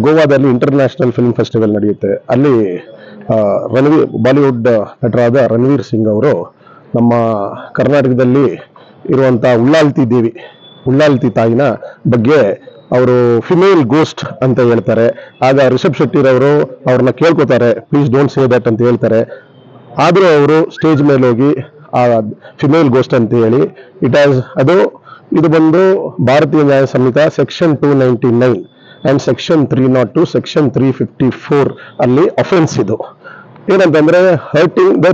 ಗೋವಾದಲ್ಲಿ international film festival ನಡೆಯುತ್ತೆ. ಅಲ್ಲಿ ಬಾಲಿವುಡ್ ನಟರಾದ ರಣವೀರ್ ಸಿಂಗ್ ಅವರು ನಮ್ಮ ಕರ್ನಾಟಕದಲ್ಲಿ ಇರುವಂತಹ ಉಳ್ಳಾಲ್ತಿ ತಾಯಿನ ಬಗ್ಗೆ ಅವರು ಫಿಮೇಲ್ ಗೋಸ್ಟ್ ಅಂತ ಹೇಳ್ತಾರೆ. ಆಗ ರಿಷಬ್ ಶೆಟ್ಟಿರವರು ಅವ್ರನ್ನ ಕೇಳ್ಕೊತಾರೆ, ಪ್ಲೀಸ್ ಡೋಂಟ್ ಸೇ ದಟ್ ಅಂತ ಹೇಳ್ತಾರೆ. ಆದರೂ ಅವರು ಸ್ಟೇಜ್ ಮೇಲೆ ಹೋಗಿ ಆ ಫಿಮೇಲ್ ಗೋಸ್ಟ್ ಅಂತ ಹೇಳಿ ಇದು ಬಂದು Bharatiya Nyaya Sanhita section 299 and section 302 section 354 ಅಲ್ಲಿ ಅಫೆನ್ಸ್. ಇದು ಏನಂತಂದ್ರೆ hurting the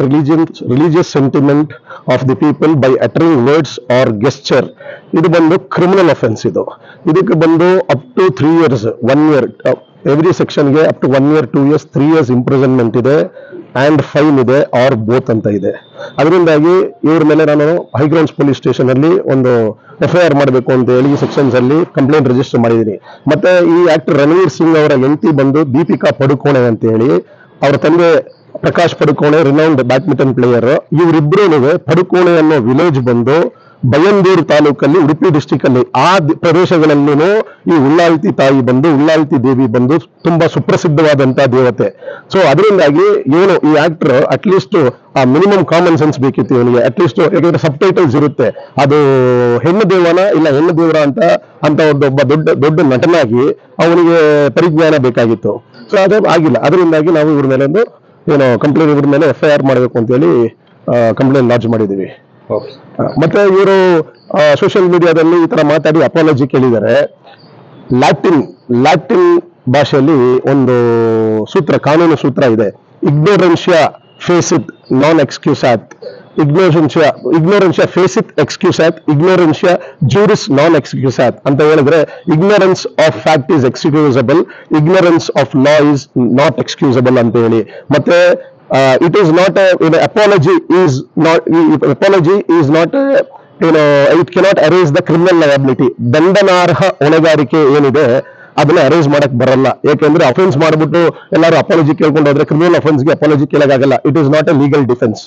religious sentiment of the people by uttering words or gesture. ಇದು ಬಂದು ಕ್ರಿಮಿನಲ್ ಅಫೆನ್ಸ್. ಇದಕ್ಕೆ ಬಂದು up to 3 years 1 year every ಸೆಕ್ಷನ್ಗೆ up to 1 year 2 years 3 years imprisonment ಇದೆ ಅಂಡ್ ಫೈನ್ ಇದೆ ಆರ್ ಬೋತ್ ಅಂತ ಇದೆ. ಅದರಿಂದಾಗಿ ಇವ್ರ ಮೇಲೆ ನಾನು ಹೈಗ್ರೌಂಡ್ಸ್ ಪೊಲೀಸ್ ಸ್ಟೇಷನ್ ಅಲ್ಲಿ ಒಂದು FIR ಮಾಡಬೇಕು ಅಂತ ಹೇಳಿ ಈ ಸೆಕ್ಷನ್ಸ್ ಅಲ್ಲಿ ಕಂಪ್ಲೇಂಟ್ ರಿಜಿಸ್ಟರ್ ಮಾಡಿದ್ದೀನಿ. ಮತ್ತೆ ಈ ಆಕ್ಟರ್ ರಣವೀರ್ ಸಿಂಗ್ ಅವರ ಹೆಂಡತಿ ಬಂದು ದೀಪಿಕಾ ಪಡುಕೋಣೆ ಅಂತ ಹೇಳಿ, ಅವರ ತಂದೆ Prakash Padukone renowned badminton player. ಇವರಿಬ್ಬರೂ ಪಡುಕೋಣೆ ಅನ್ನೋ ವಿಲೇಜ್ ಬಂದು ಬಯಂದೂರು ತಾಲೂಕಲ್ಲಿ ಉಡುಪಿ ಡಿಸ್ಟಿಕ್ ಅಲ್ಲಿ ಆ ಪ್ರದೇಶಗಳಲ್ಲೂ ಈ ಉಳ್ಳಾಲ್ತಿ ದೇವಿ ಬಂದು ತುಂಬಾ ಸುಪ್ರಸಿದ್ಧವಾದಂತಹ ದೇವತೆ. ಸೊ ಅದರಿಂದಾಗಿ ಇವನು ಈ ಆಕ್ಟರ್ ಅಟ್ಲೀಸ್ಟ್ ಆ ಮಿನಿಮಮ್ ಕಾಮನ್ ಸೆನ್ಸ್ ಬೇಕಿತ್ತು ಇವನಿಗೆ. ಅಟ್ಲೀಸ್ಟ್ ಯಾಕಂದ್ರೆ ಸಬ್ ಟೈಟಲ್ಸ್ ಇರುತ್ತೆ, ಅದು ಹೆಣ್ಣು ದೇವನ ಇಲ್ಲ ಹೆಣ್ಣು ದೇವರ ಅಂತ ಒಬ್ಬ ದೊಡ್ಡ ನಟನಾಗಿ ಅವನಿಗೆ ಪರಿಜ್ಞಾನ ಬೇಕಾಗಿತ್ತು. ಸೊ ಅದು ಆಗಿಲ್ಲ. ಅದರಿಂದಾಗಿ ನಾವು ಇವ್ರ ಮೇಲೆ ಕಂಪ್ಲೇಂಟ್ ಇವ್ರ ಮೇಲೆ FIR ಮಾಡಬೇಕು ಅಂತ ಹೇಳಿ ಕಂಪ್ಲೇಂಟ್ ಲಾಂಚ್ ಮಾಡಿದೀವಿ. ಮತ್ತೆ ಇವರು ಸೋಷಿಯಲ್ ಮೀಡಿಯಾದಲ್ಲಿ ಈ ತರ ಮಾತಾಡಿ ಅಪಾಲಜಿ ಕೇಳಿದ್ದಾರೆ. ಲ್ಯಾಟಿನ್ ಭಾಷೆಯಲ್ಲಿ ಒಂದು ಕಾನೂನು ಸೂತ್ರ ಇದೆ, ಇಗ್ನೋರೆನ್ಷಿಯಾ ಫೇಸಿತ್ ನಾನ್ ಎಕ್ಸ್ಕ್ಯೂಸಾತ್, ಇಗ್ನೋರೆನ್ಷಿಯಾ ಫೇಸಿತ್ ಎಕ್ಸ್ಕ್ಯೂಸಾತ್, ಇಗ್ನೋರೆನ್ಷಿಯಾ ಜೂರಿಸ್ ನಾನ್ ಎಕ್ಸ್ಕ್ಯೂಸಾತ್ ಅಂತ ಹೇಳಿದ್ರೆ ignorance of fact is excusable, ignorance of law is not excusable ಅಂತ ಹೇಳಿ. ಮತ್ತೆ it is not apology is not it cannot erase the criminal liability. ದಂಡನಾರ್ಹ ಹೊಣೆಗಾರಿಕೆ ಏನಿದೆ ಅದನ್ನ ಅರೇಂಜ್ ಮಾಡಕ್ ಬರಲ್ಲ. ಯಾಕೆಂದ್ರೆ ಅಫೆನ್ಸ್ ಮಾಡ್ಬಿಟ್ಟು ಎಲ್ಲರೂ ಅಪಾಲಜಿ ಕೇಳ್ಕೊಂಡು ಹೋದ್ರೆ ಕ್ರಿಮಿನಲ್ ಅಫೆನ್ಸ್ಗೆ ಅಪಾಲಜಿ ಕೇಳಕ್ಕಾಗಲ್ಲ. It is not a legal defence.